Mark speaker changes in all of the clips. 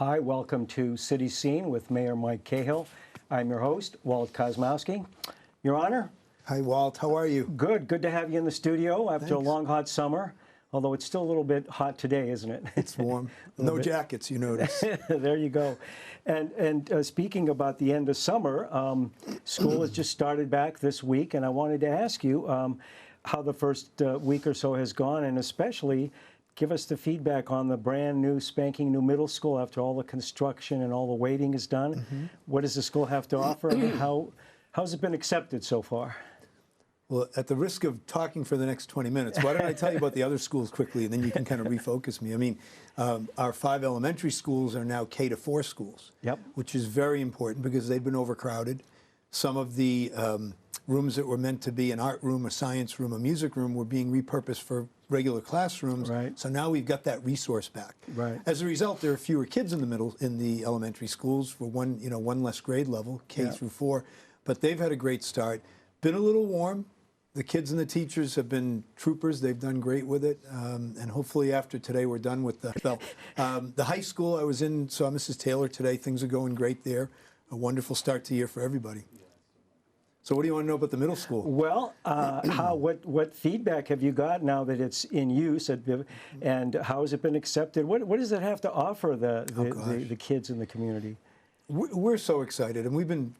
Speaker 1: Hi, welcome to City Scene with Mayor Mike Cahill. I'm your host, Walt Kosmowski. Your Honor.
Speaker 2: Hi, Walt. How are you?
Speaker 1: Good. Good to have you in the studio after
Speaker 2: Thanks.
Speaker 1: a long, hot summer. Although it's still a little bit hot today, isn't it?
Speaker 2: It's warm. No jackets, you notice.
Speaker 1: There you go. And speaking about the end of summer, school has just started back this week, and I wanted to ask you how the first week or so has gone, and especially give us the feedback on the brand new, spanking new middle school after all the construction and all the waiting is done. Mm-hmm. What does the school have to offer, and how's it been accepted so far?
Speaker 2: Well, at the risk of talking for the next 20 minutes, why don't I tell you about the other schools quickly, and then you can kind of refocus me. I mean, our 5 elementary schools are now K-4 schools,
Speaker 1: yep,
Speaker 2: which is very important because they've been overcrowded. Some of the rooms that were meant to be an art room, a science room, a music room were being repurposed for regular classrooms.
Speaker 1: Right.
Speaker 2: So now we've got that resource back.
Speaker 1: Right.
Speaker 2: As a result, there are fewer kids in the elementary schools for one less grade level, K through 4. But they've had a great start. Been a little warm. The kids and the teachers have been troopers. They've done great with it. And hopefully after today, we're done with the spell. The high school I was in, saw Mrs. Taylor today. Things are going great there. A wonderful start to the year for everybody. So what do you want to know about the middle school?
Speaker 1: Well, what feedback have you got now that it's in use, and how has it been accepted? What does it have to offer the kids in the community?
Speaker 2: We're so excited, and we've been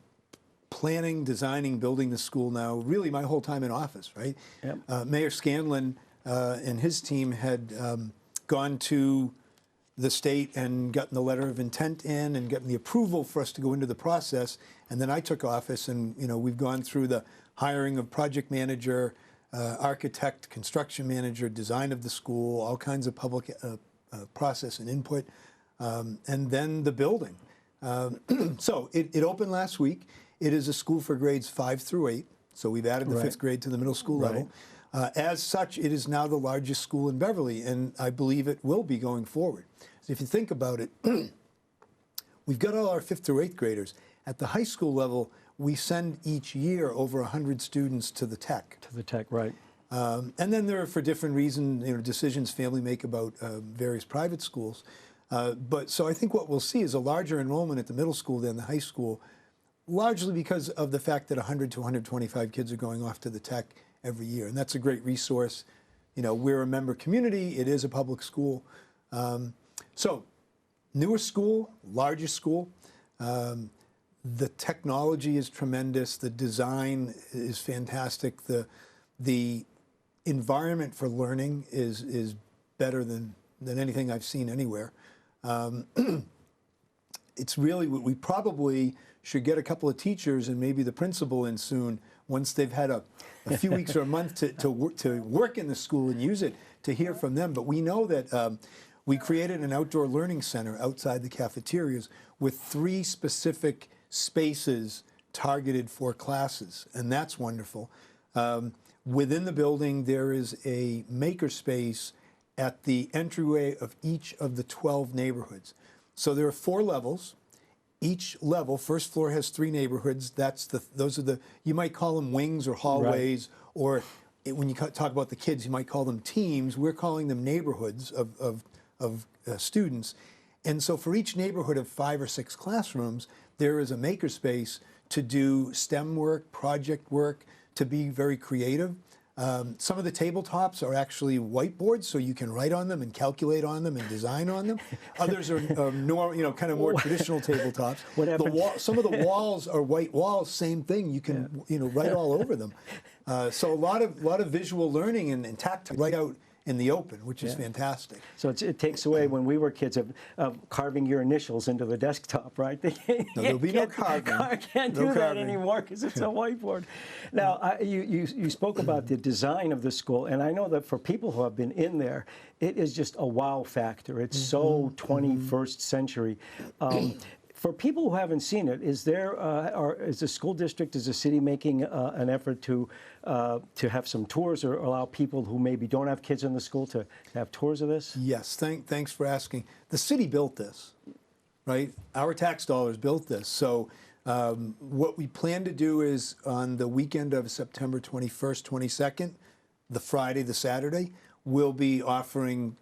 Speaker 2: planning, designing, building the school now, really my whole time in office, right? Yep. Mayor Scanlon and his team had gone to the state and gotten the letter of intent in and gotten the approval for us to go into the process. And then I took office, and we've gone through the hiring of project manager, architect, construction manager, design of the school, all kinds of public process and input, and then the building. So it opened last week. It is a school for grades 5 through 8, so we've added the 5th grade to the middle school level. As such, it is now the largest school in Beverly, and I believe it will be going forward. So if you think about it, we've got all our 5th through 8th graders. At the high school level, we send each year over 100 students to the tech.
Speaker 1: To the tech, right.
Speaker 2: And then there are, for different reasons, decisions family make about various private schools. But so I think what we'll see is a larger enrollment at the middle school than the high school, largely because of the fact that 100 to 125 kids are going off to the tech every year. And that's a great resource. We're a member community. It is a public school. So newer school, largest school. The technology is tremendous. The design is fantastic. The environment for learning is better than anything I've seen anywhere. It's really, we probably should get a couple of teachers and maybe the principal in soon, once they've had a few weeks or a month to work in the school and use it, to hear from them. But we know that we created an outdoor learning center outside the cafeterias with 3 specific spaces targeted for classes, and that's wonderful. Within the building, there is a maker space at the entryway of each of the 12 neighborhoods. So there are 4 levels. Each level, first floor has 3 neighborhoods. Those are you might call them wings or hallways, or when you talk about the kids, you might call them teams. We're calling them neighborhoods of students. And so for each neighborhood of 5 or 6 classrooms, there is a makerspace to do STEM work, project work, to be very creative. Some of the tabletops are actually whiteboards, so you can write on them and calculate on them and design on them. Others are kind of more traditional tabletops. Some of the walls are white walls, same thing. You can write all over them. So a lot of visual learning and tactile right out in the open, which is fantastic.
Speaker 1: So it takes away, when we were kids, of carving your initials into the desktop, right?
Speaker 2: No, there'll be no carving.
Speaker 1: Can't do that anymore because it's a whiteboard. Now, you spoke about the design of the school, and I know that for people who have been in there, it is just a wow factor. It's so 21st century. For people who haven't seen it, is the school district, is the city making an effort to have some tours, or allow people who maybe don't have kids in the school to have tours of this?
Speaker 2: Yes, thanks for asking. The city built this, right? Our tax dollars built this. So what we plan to do is on the weekend of September 21st, 22nd, the Friday, the Saturday, we'll be offering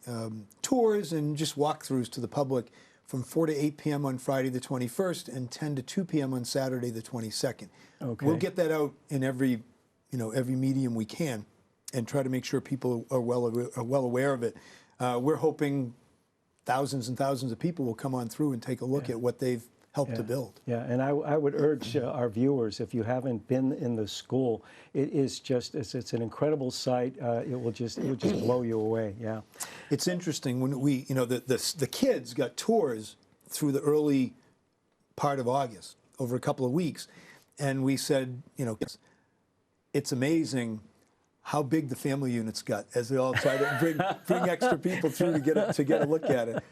Speaker 2: tours and just walkthroughs to the public from 4 to 8 p.m. on Friday the 21st and 10 to 2 p.m. on Saturday the 22nd.
Speaker 1: Okay.
Speaker 2: We'll get that out in every medium we can and try to make sure people are well aware of it. We're hoping thousands and thousands of people will come on through and take a look at what they've helped to build.
Speaker 1: Yeah, and I would urge our viewers, if you haven't been in the school, it is just, it's an incredible sight. It will just blow you away, yeah.
Speaker 2: It's interesting when the kids got tours through the early part of August, over a couple of weeks, and we said, it's amazing how big the family units got as they all try to bring extra people through to get a look at it.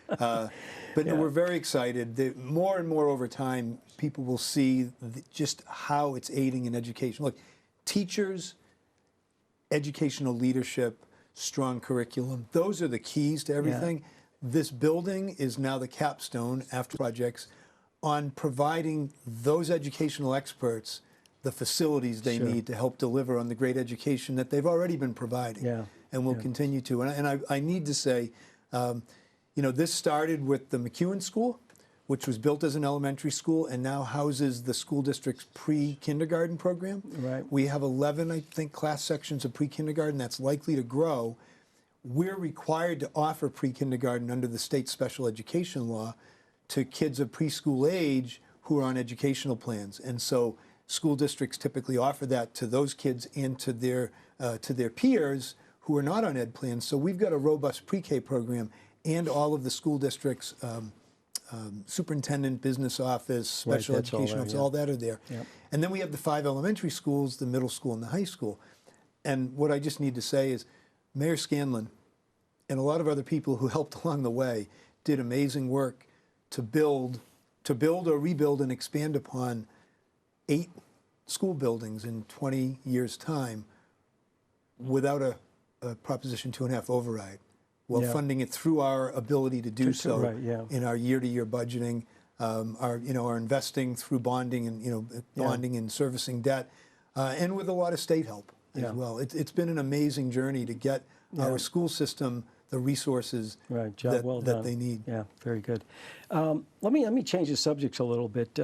Speaker 2: But no, we're very excited. More and more over time, people will see just how it's aiding in education. Look, teachers, educational leadership, strong curriculum, those are the keys to everything. Yeah. This building is now the capstone after projects on providing those educational experts the facilities they need to help deliver on the great education that they've already been providing and will continue to. And I need to say, this started with the McEwen School, which was built as an elementary school and now houses the school district's pre-kindergarten program.
Speaker 1: Right.
Speaker 2: We have 11, I think, class sections of pre-kindergarten. That's likely to grow. We're required to offer pre-kindergarten under the state special education law to kids of preschool age who are on educational plans. And so school districts typically offer that to those kids and to their peers who are not on ed plans. So we've got a robust pre-K program, and all of the school districts, superintendent, business office, special education office, all that are there. Yep. And then we have the 5 elementary schools, the middle school and the high school. And what I just need to say is Mayor Scanlon and a lot of other people who helped along the way did amazing work to build or rebuild and expand upon 8 school buildings in 20 years' time without a Proposition 2.5 override, while funding it through our ability to do so in our year-to-year budgeting, our investing through bonding and bonding and servicing debt, and with a lot of state help as well. It's been an amazing journey to get our school system the resources that they need.
Speaker 1: Yeah, very good. Let me change the subjects a little bit.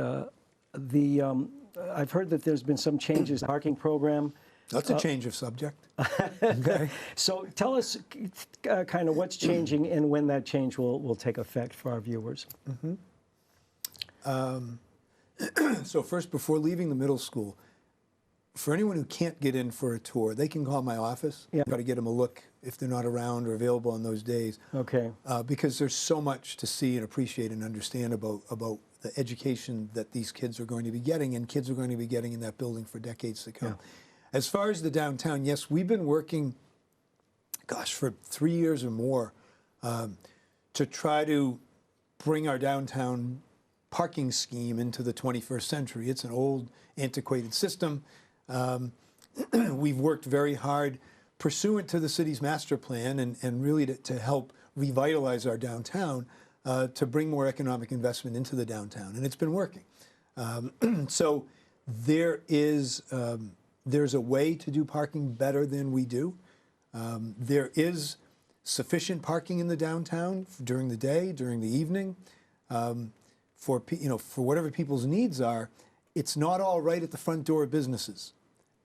Speaker 1: I've heard that there's been some changes to the parking program.
Speaker 2: That's a change of subject. Okay.
Speaker 1: So tell us kind of what's changing and when that change will take effect for our viewers.
Speaker 2: So first, before leaving the middle school, for anyone who can't get in for a tour, they can call my office. Try to get them a look if they're not around or available on those days. Okay. Because there's so much to see and appreciate and understand about the education that these kids are going to be getting, and kids are going to be getting in that building for decades to come. Yeah. As far as the downtown, yes, we've been working, for 3 years or more to try to bring our downtown parking scheme into the 21st century. It's an old, antiquated system. We've worked very hard pursuant to the city's master plan and really to help revitalize our downtown to bring more economic investment into the downtown, and it's been working. So there's a way to do parking better than we do. There is sufficient parking in the downtown during the day, during the evening, for whatever people's needs are. It's not all right at the front door of businesses,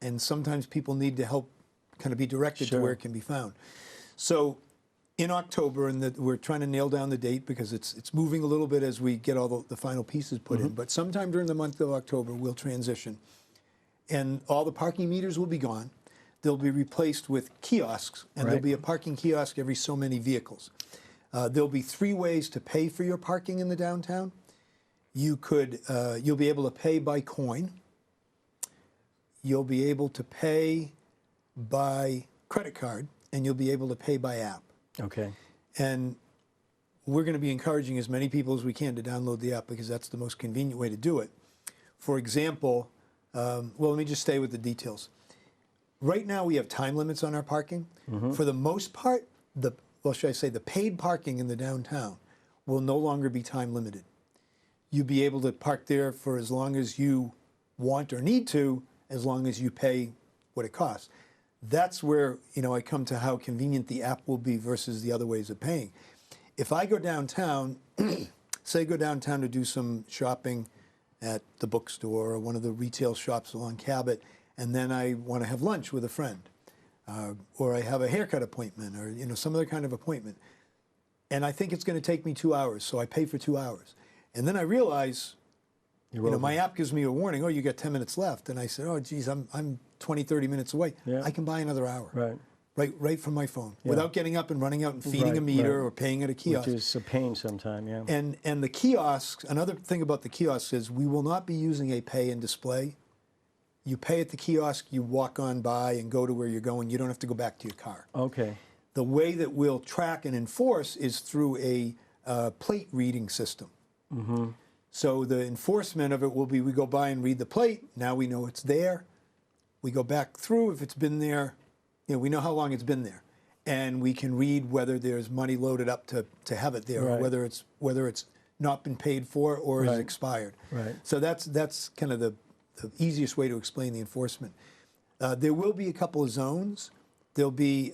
Speaker 2: and sometimes people need to help kind of be directed to where it can be found. So in October, and we're trying to nail down the date because it's moving a little bit as we get all the final pieces put in, but sometime during the month of October, we'll transition. And all the parking meters will be gone. They'll be replaced with kiosks, and there'll be a parking kiosk every so many vehicles. There'll be 3 ways to pay for your parking in the downtown. You'll be able to pay by coin. You'll be able to pay by credit card, and you'll be able to pay by app. Okay. And we're going to be encouraging as many people as we can to download the app because that's the most convenient way to do it. For example, let me just stay with the details. Right now, we have time limits on our parking. For the most part, the paid parking in the downtown will no longer be time limited. You'll be able to park there for as long as you want or need to, as long as you pay what it costs. That's where I come to how convenient the app will be versus the other ways of paying. If I go downtown, say I go downtown to do some shopping at the bookstore or one of the retail shops along Cabot, and then I want to have lunch with a friend, or I have a haircut appointment, or some other kind of appointment, and I think it's going to take me 2 hours, so I pay for 2 hours, and then I realize, my app gives me a warning. Oh, you got 10 minutes left, and I said, oh, geez, I'm 20, 30 minutes away.
Speaker 1: Yeah.
Speaker 2: I can buy another hour. Right from my phone,
Speaker 1: Yeah.
Speaker 2: without getting up and running out and feeding a meter or paying at a kiosk.
Speaker 1: Which is a pain sometime, yeah.
Speaker 2: And the kiosks, another thing about the kiosks is we will not be using a pay and display. You pay at the kiosk, you walk on by and go to where you're going. You don't have to go back to your car.
Speaker 1: Okay.
Speaker 2: The way that we'll track and enforce is through a plate reading system.
Speaker 1: Mm-hmm.
Speaker 2: So the enforcement of it will be, we go by and read the plate. Now we know it's there. We go back through. If it's been there, we know how long it's been there. And we can read whether there's money loaded up to have it there,
Speaker 1: Right.
Speaker 2: or whether it's not been paid for or is
Speaker 1: Right.
Speaker 2: expired.
Speaker 1: Right.
Speaker 2: So that's kind of the easiest way to explain the enforcement. There will be a couple of zones. There'll be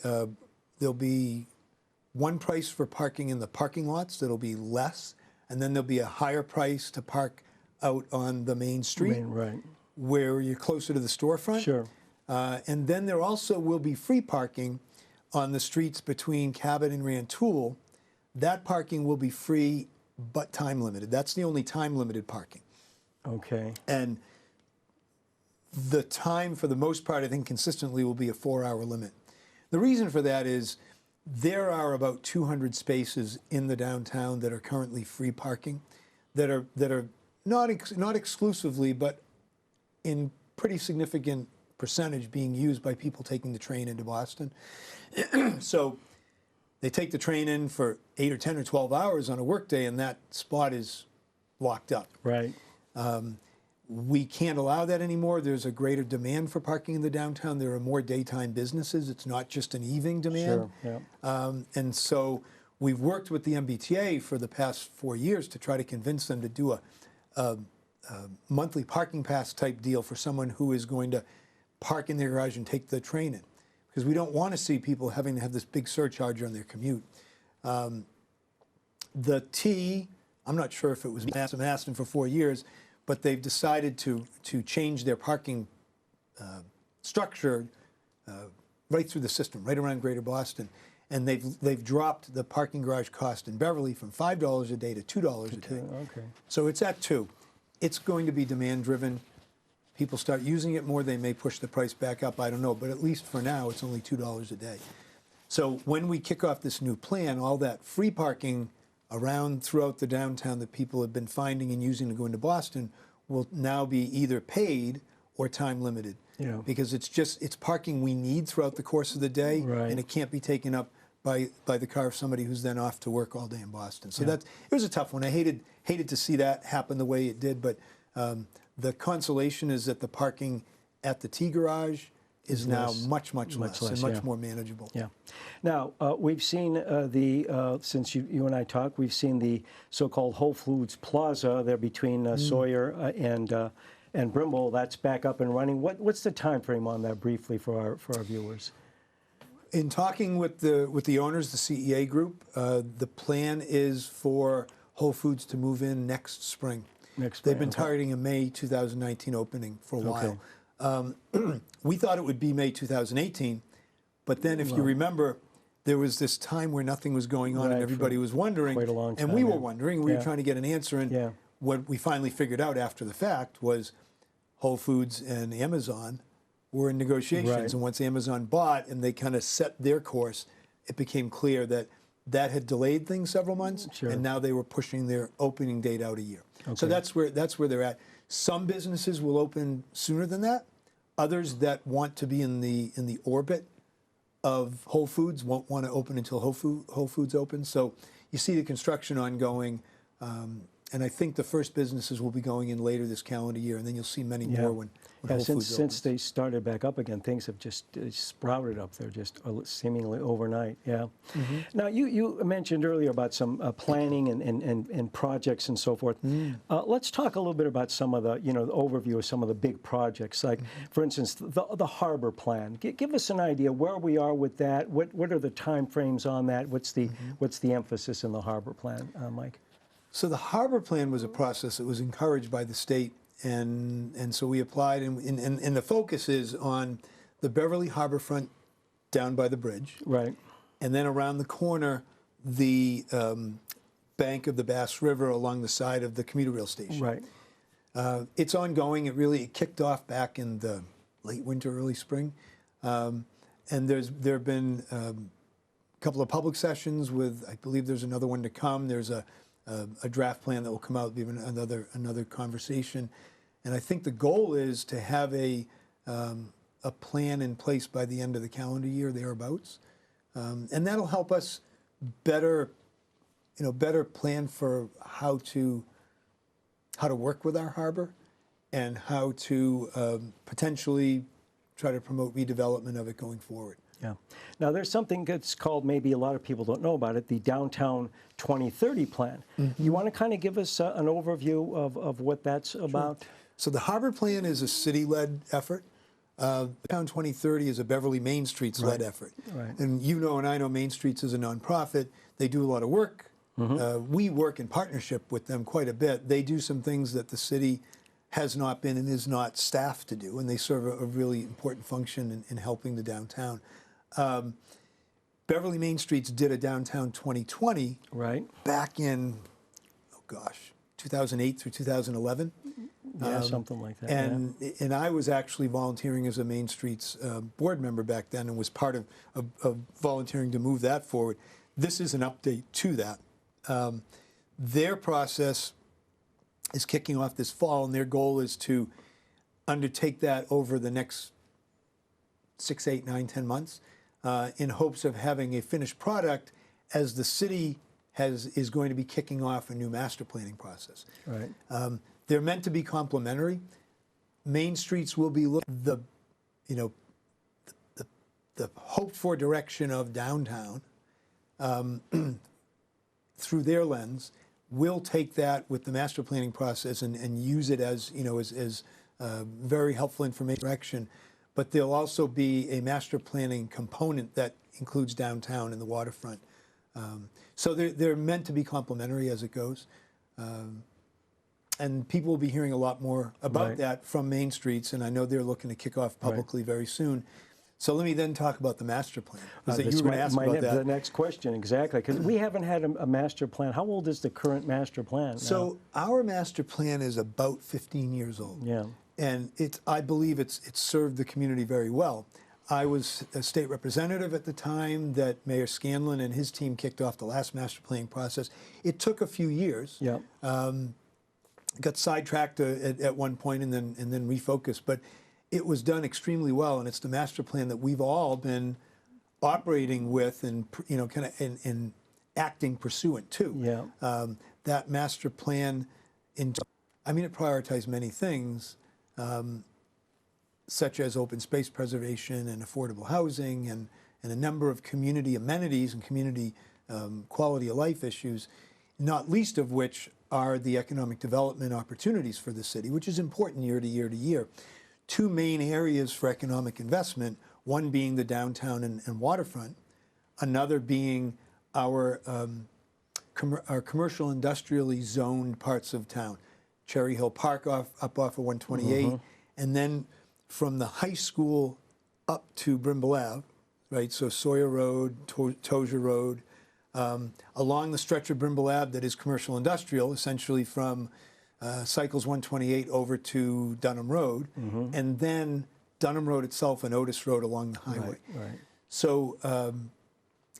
Speaker 2: one price for parking in the parking lots that'll be less, and then there'll be a higher price to park out on the main street,
Speaker 1: Right.
Speaker 2: where you're closer to the storefront.
Speaker 1: Sure.
Speaker 2: And then there also will be free parking on the streets between Cabot and Rantoul. That parking will be free, but time limited. That's the only time limited parking.
Speaker 1: Okay.
Speaker 2: And the time, for the most part, I think consistently will be a 4-hour limit. The reason for that is there are about 200 spaces in the downtown that are currently free parking, that are not exclusively, but in pretty significant percentage being used by people taking the train into Boston. So they take the train in for 8 or 10 or 12 hours on a workday, and that spot is locked up.
Speaker 1: Right.
Speaker 2: We can't allow that anymore. There's a greater demand for parking in the downtown. There are more daytime businesses. It's not just an evening demand.
Speaker 1: Sure. Yeah.
Speaker 2: And so we've worked with the MBTA for the past 4 years to try to convince them to do a monthly parking pass type deal for someone who is going to park in their garage and take the train in. Because we don't want to see people having to have this big surcharge on their commute. The T, I'm not sure if it was Aston for 4 years, but they've decided to change their parking structure right through the system, right around Greater Boston. And they've dropped the parking garage cost in Beverly from $5 a day to $2 a day.
Speaker 1: Okay.
Speaker 2: So it's at 2. It's going to be demand driven. People start using it more, they may push the price back up, I don't know. But at least for now, it's only $2 a day. So when we kick off this new plan, all that free parking around throughout the downtown that people have been finding and using to go into Boston will now be either paid or time limited.
Speaker 1: Yeah.
Speaker 2: Because it's parking we need throughout the course of the day,
Speaker 1: Right.
Speaker 2: and it can't be taken up by the car of somebody who's then off to work all day in Boston. So it was a tough one. I hated to see that happen the way it did, but the consolation is that the parking at the T garage is now much less and much more manageable.
Speaker 1: Yeah. Now, we've seen since you and I talked, we've seen the so-called Whole Foods Plaza there between Sawyer and Brimble. That's back up and running. What's the time frame on that briefly for our viewers?
Speaker 2: In talking with the owners, the CEA group, the plan is for Whole Foods to move in next spring. They've been targeting a May 2019 opening for a while. We thought it would be May 2018, but then if you remember, there was this time where nothing was going on and everybody was wondering,
Speaker 1: quite a long time,
Speaker 2: and we were wondering, we were trying to get an answer, and what we finally figured out after the fact was Whole Foods and Amazon were in negotiations, and once Amazon bought and they kind of set their course, it became clear that that had delayed things several months, and now they were pushing their opening date out a year. Okay. So that's where they're at. Some businesses will open sooner than that. Others that want to be in the orbit of Whole Foods won't want to open until Whole Foods opens. So you see the construction ongoing, and I think the first businesses will be going in later this calendar year, and then you'll see many more when Whole Foods opens.
Speaker 1: Since they started back up again, things have just sprouted up there, just seemingly overnight. Yeah. Mm-hmm. Now, you mentioned earlier about some planning and projects and so forth. Let's talk a little bit about some of the the overview of some of the big projects. Like, for instance, the harbor plan. Give us an idea where we are with that. What are the time frames on that? What's the emphasis in the harbor plan, Mike?
Speaker 2: So the harbor plan was a process that was encouraged by the state, and so we applied, and the focus is on the Beverly Harborfront down by the bridge,
Speaker 1: Right.
Speaker 2: and then around the corner, the bank of the Bass River along the side of the commuter rail station.
Speaker 1: Right.
Speaker 2: It's ongoing. It kicked off back in the late winter, early spring, and there have been a couple of public sessions with, I believe there's another one to come. There's a draft plan that will come out, even another conversation, and I think the goal is to have a plan in place by the end of the calendar year, thereabouts, and that'll help us better plan for how to work with our harbor and how to potentially try to promote redevelopment of it going forward.
Speaker 1: Yeah. Now, there's something that's called, maybe a lot of people don't know about it, the Downtown 2030 plan. You want to kind of give us an overview of what that's about?
Speaker 2: So the harbor plan is a city-led effort. Downtown 2030 is a Beverly Main Streets-led effort.
Speaker 1: Right.
Speaker 2: And you know, and I know Main Streets is a nonprofit. They do a lot of work. We work in partnership with them quite a bit. They do some things that the city has not been and is not staffed to do, and they serve a really important function in helping the downtown. Beverly Main Streets did a Downtown 2020
Speaker 1: Right.
Speaker 2: back in, 2008 through 2011.
Speaker 1: Yeah, something like that.
Speaker 2: And I was actually volunteering as a Main Streets board member back then, and was part of volunteering to move that forward. This is an update to that. Their process is kicking off this fall, and their goal is to undertake that over the next 6, 8, 9, 10 months in hopes of having a finished product as the city is going to be kicking off a new master planning process.
Speaker 1: Right.
Speaker 2: They're meant to be complementary. Main Streets will be the hoped for direction of downtown through their lens. We'll take that with the master planning process and use it as very helpful information direction. But there'll also be a master planning component that includes downtown and the waterfront. So they're meant to be complementary as it goes. And people will be hearing a lot more about that from Main Streets, and I know they're looking to kick off publicly very soon. So let me then talk about the master plan. You were going to ask about that.
Speaker 1: The next question, exactly, because we haven't had a master plan. How old is the current master plan now?
Speaker 2: So our master plan is about 15 years old.
Speaker 1: Yeah.
Speaker 2: And I believe it's served the community very well. I was a state representative at the time that Mayor Scanlon and his team kicked off the last master planning process. It took a few years.
Speaker 1: Yeah.
Speaker 2: Got sidetracked at one point and then refocused, but it was done extremely well, and it's the master plan that we've all been operating with and kind of acting pursuant to.
Speaker 1: Yeah.
Speaker 2: That master plan, it prioritized many things, such as open space preservation and affordable housing and a number of community amenities and community quality of life issues, not least of which are the economic development opportunities for the city, which is important year to year to year. Two main areas for economic investment, one being the downtown and waterfront, another being our commercial industrially zoned parts of town, Cherry Hill Park up off of 128, and then from the high school up to Brimble Ave, right? So Sawyer Road, Tozier Road, along the stretch of Brimble Ave that is commercial industrial, essentially from Cycles 128 over to Dunham Road, and then Dunham Road itself and Otis Road along the highway.
Speaker 1: Right.
Speaker 2: So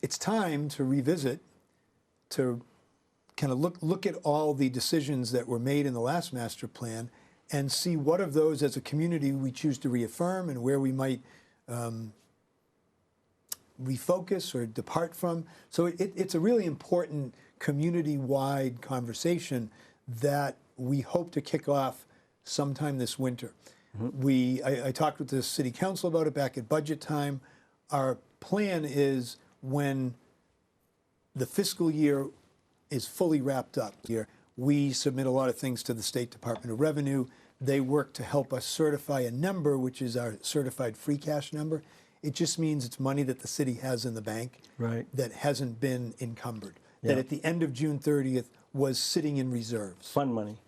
Speaker 2: it's time to revisit, to kind of look at all the decisions that were made in the last master plan and see what of those as a community we choose to reaffirm and where we might refocus or depart from. So it's a really important community-wide conversation that we hope to kick off sometime this winter. I talked with the city council about it back at budget time. Our plan is when the fiscal year is fully wrapped up here, we submit a lot of things to the State Department of Revenue. They work to help us certify a number, which is our certified free cash number. It just means it's money that the city has in the bank that hasn't been encumbered. That at the end of June 30th, was sitting in reserves.
Speaker 1: Fun money.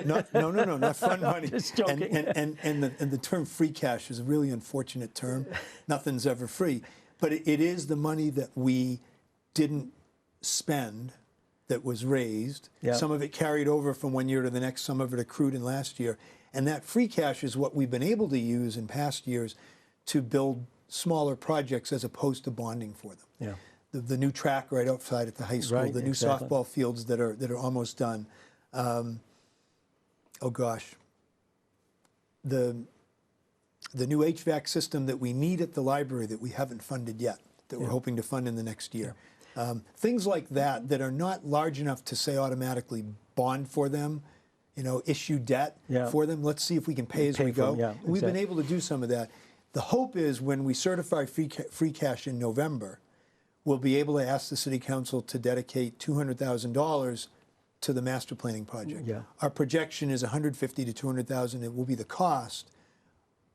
Speaker 2: No, not fund money.
Speaker 1: Just joking.
Speaker 2: And the term free cash is a really unfortunate term. Nothing's ever free. But it is the money that we didn't spend that was raised.
Speaker 1: Yeah.
Speaker 2: Some of it carried over from one year to the next, some of it accrued in last year. And that free cash is what we've been able to use in past years to build smaller projects as opposed to bonding for them.
Speaker 1: Yeah.
Speaker 2: The new track right outside at the high school,
Speaker 1: Right,
Speaker 2: the new
Speaker 1: exactly.
Speaker 2: softball fields that are almost done. Oh gosh, the new HVAC system that we need at the library that we haven't funded yet, that we're hoping to fund in the next year. Things like that are not large enough to say automatically bond for them, issue debt for them. Let's see if we can pay as we go.
Speaker 1: Yeah,
Speaker 2: We've been able to do some of that. The hope is when we certify free cash in November, we'll be able to ask the City Council to dedicate $200,000 to the master planning project.
Speaker 1: Yeah.
Speaker 2: Our projection is $150,000 to $200,000. It will be the cost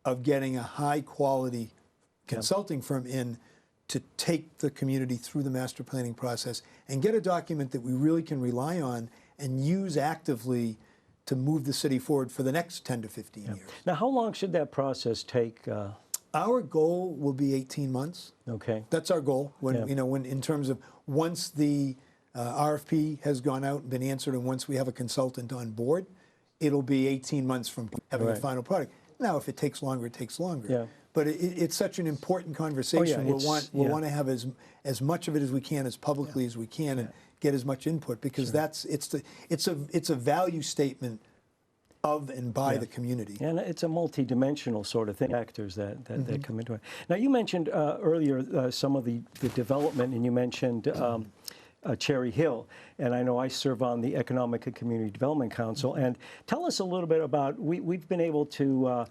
Speaker 2: of getting a high quality consulting firm in to take the community through the master planning process and get a document that we really can rely on and use actively to move the city forward for the next 10 to 15 years.
Speaker 1: Now, how long should that process take?
Speaker 2: Our goal will be 18 months.
Speaker 1: Okay.
Speaker 2: That's our goal. When
Speaker 1: Yeah.
Speaker 2: when in terms of once the RFP has gone out and been answered, and once we have a consultant on board, it'll be 18 months from having a
Speaker 1: Right.
Speaker 2: final product. Now, if it takes longer, it takes longer.
Speaker 1: Yeah.
Speaker 2: But it's such an important conversation. We'll want to have as much of it as we can, as publicly as we can, and get as much input because it's a value statement of and by the community.
Speaker 1: And it's a multi-dimensional sort of thing, factors that come into it. Now, you mentioned earlier some of the development, and you mentioned Cherry Hill, and I know I serve on the Economic and Community Development Council. And tell us a little bit about, we've been able to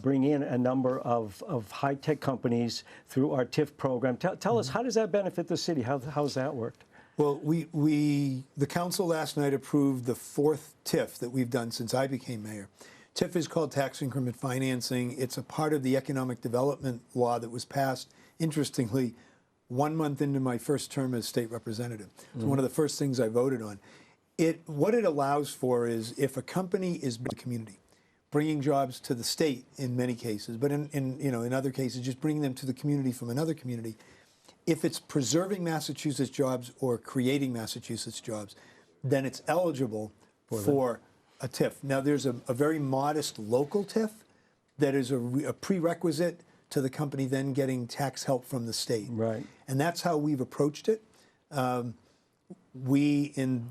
Speaker 1: bring in a number of high-tech companies through our TIF program. Tell us, how does that benefit the city? How's that worked?
Speaker 2: Well, the council last night approved the 4th TIF that we've done since I became mayor. TIF is called tax increment financing. It's a part of the economic development law that was passed, interestingly, 1 month into my first term as state representative. It's one of the first things I voted on. What it allows for is if a company is in the community, bringing jobs to the state in many cases, but in other cases, just bringing them to the community from another community, if it's preserving Massachusetts jobs or creating Massachusetts jobs, then it's eligible for a TIF. Now, there's a very modest local TIF that is a prerequisite to the company then getting tax help from the state.
Speaker 1: Right.
Speaker 2: And that's how we've approached it. In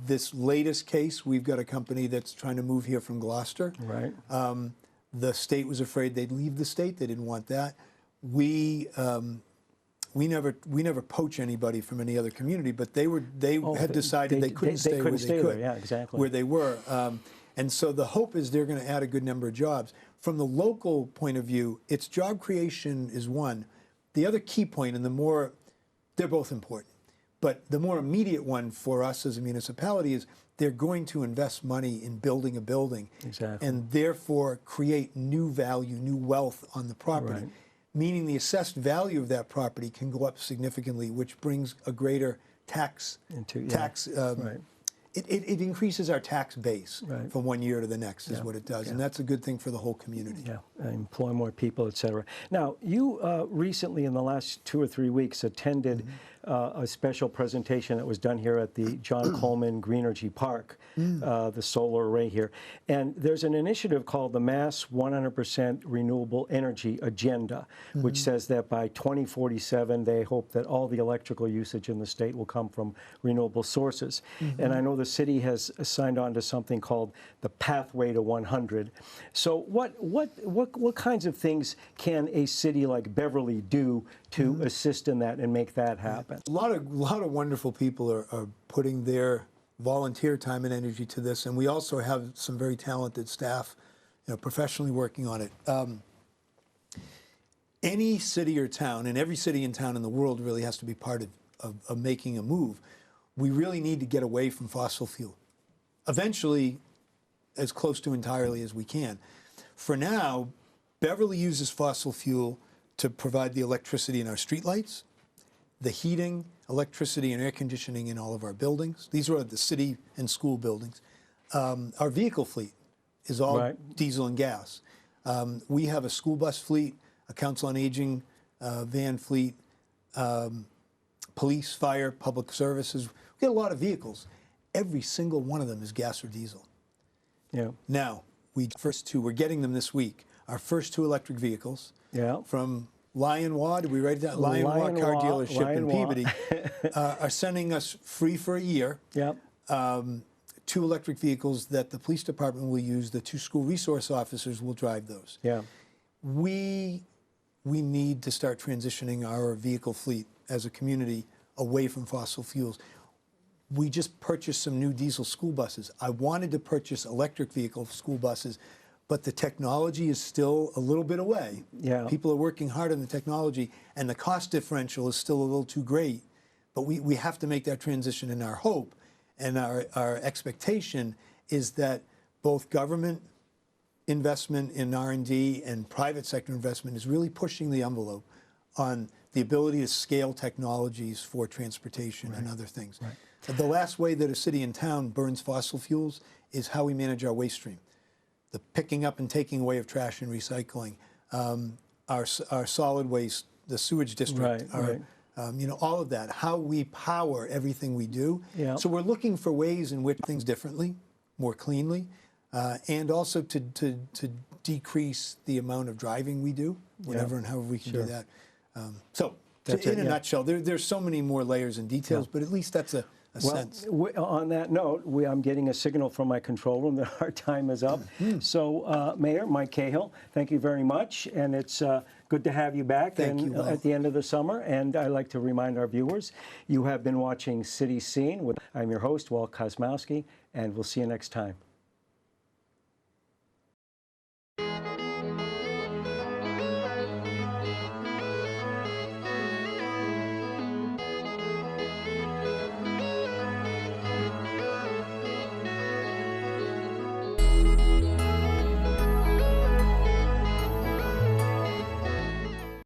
Speaker 2: this latest case, we've got a company that's trying to move here from Gloucester.
Speaker 1: Right.
Speaker 2: The state was afraid they'd leave the state. They didn't want that. We never poach anybody from any other community, but they had decided they couldn't stay where they could.
Speaker 1: There. Yeah, exactly.
Speaker 2: Where they were. And so the hope is they're going to add a good number of jobs. From the local point of view, its job creation is one. The other key point, and they're both important, but the more immediate one for us as a municipality is they're going to invest money in building a building.
Speaker 1: Exactly.
Speaker 2: And therefore create new value, new wealth on the property.
Speaker 1: Right.
Speaker 2: Meaning the assessed value of that property can go up significantly, which brings a greater tax.
Speaker 1: Right.
Speaker 2: It increases our tax base
Speaker 1: Right.
Speaker 2: from one year to the next is what it does. And that's a good thing for the whole community.
Speaker 1: Yeah, employ more people, et cetera. Now, you recently, in the last 2 or 3 weeks, attended a special presentation that was done here at the John Coleman Greenergy Park, the solar array here. And there's an initiative called the Mass 100% Renewable Energy Agenda, which says that by 2047, they hope that all the electrical usage in the state will come from renewable sources. And I know the city has signed on to something called the Pathway to 100. So what kinds of things can a city like Beverly do to assist in that and make that happen?
Speaker 2: A lot of wonderful people are putting their volunteer time and energy to this, and we also have some very talented staff, professionally working on it. Any city or town, and every city and town in the world really has to be part of making a move. We really need to get away from fossil fuel. Eventually, as close to entirely as we can. For now, Beverly uses fossil fuel to provide the electricity in our streetlights, the heating, electricity, and air conditioning in all of our buildings. These are the city and school buildings. Our vehicle fleet is all diesel and gas. We have a school bus fleet, a council on aging van fleet, police, fire, public services. We get a lot of vehicles. Every single one of them is gas or diesel.
Speaker 1: Yeah.
Speaker 2: Now, we're getting them this week. Our first 2 electric vehicles from Lion Wah, did we write that? Lion Wah Car Dealership in Peabody are sending us free for a year.
Speaker 1: Yep.
Speaker 2: 2 electric vehicles that the police department will use. The 2 school resource officers will drive those.
Speaker 1: Yeah.
Speaker 2: We need to start transitioning our vehicle fleet as a community away from fossil fuels. We just purchased some new diesel school buses. I wanted to purchase electric vehicle school buses, but the technology is still a little bit away.
Speaker 1: Yeah.
Speaker 2: People are working hard on the technology, and the cost differential is still a little too great. But we have to make that transition, and our hope and our expectation is that both government investment in R&D and private sector investment is really pushing the envelope on the ability to scale technologies for transportation and other things. The last way that a city and town burns fossil fuels is how we manage our waste stream. The picking up and taking away of trash and recycling, our solid waste, the sewage district, all of that, how we power everything we do.
Speaker 1: Yeah.
Speaker 2: So we're looking for ways in which things differently, more cleanly, and also to decrease the amount of driving we do, whatever and however we can do that. In a nutshell, there's so many more layers and details, but at least that's a sense.
Speaker 1: On that note, I'm getting a signal from my control room that our time is up. So, Mayor Mike Cahill, thank you very much, and it's good to have you back at the end of the summer. And I'd like to remind our viewers, you have been watching City Scene. I'm your host, Walt Kosmowski, and we'll see you next time.